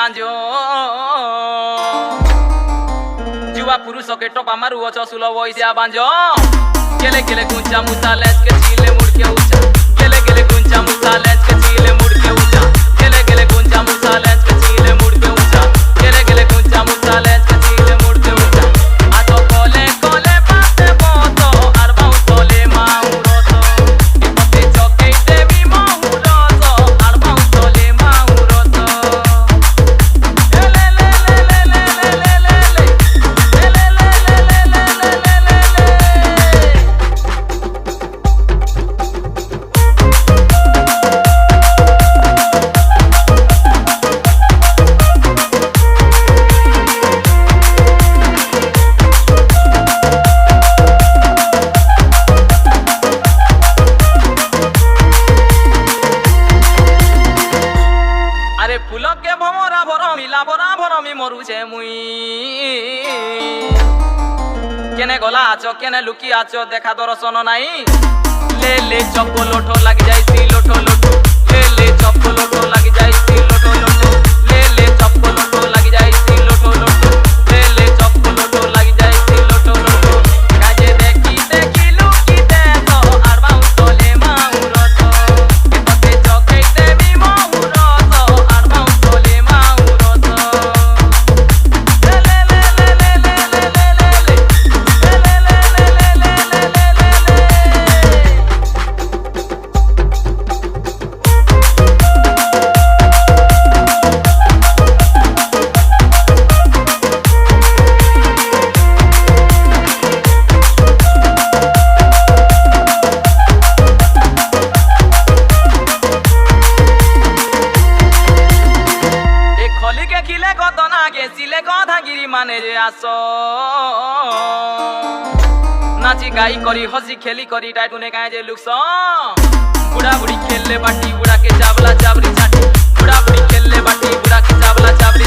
बांजो जुआ पुरुष के टोपा मारू अच सुलो वैसिया बांजो गेले गेले गुंजा मुसा लेच के चीले मुड़ के ऊंचा गेले गेले गुंजा मुसा लेच के चीले मुड़ के ऊंचा गेले गेले गुंजा मुसा लेच के चीले मुड़ के ऊंचा गेले गेले गुंजा मुसा लेच के चीले मुड़ के ऊंचा आ तो कोले कोले पाते बोतो अरबाउ तोले माउरो तो इपते चोके देवी माउरो तो अरबाउ तोले माउरो तो ले ले ले ले ले ले ले ले ले अरे फूल के भमरा भरमी मरुचे मुई केने गला आचो केने लुकी आचो देखा दर्शन नाई ले चप्पो लोठो लग जाइसी लोठो लोठो ले चप्पो लोठो लग जाइसी लोठो लोठो ले चप्पो लोठो लग जाइसी लोठो लोठो ले चप्पो लोठो लग जाइसी लोठो लोठो काजे देखी देखी लुकी दे तो अरबाउ तोले माउरो तो पते चोके देवी माउरो तो अरबाउ तोले माउरो तो ले ले ले ले ले ले ले ले ले खली के खिले गदना के सिले गधागिरी माने जे आसो नाची गाई करी हसी खेली करी टाइटुने काहे जे लुकसो बुढ़ा बुढ़ी खेलले बाटी बुढ़ा के चावला चावरी छाटी बुढ़ा बुढ़ी खेलले बाटी बुढ़ा के चावला चावरी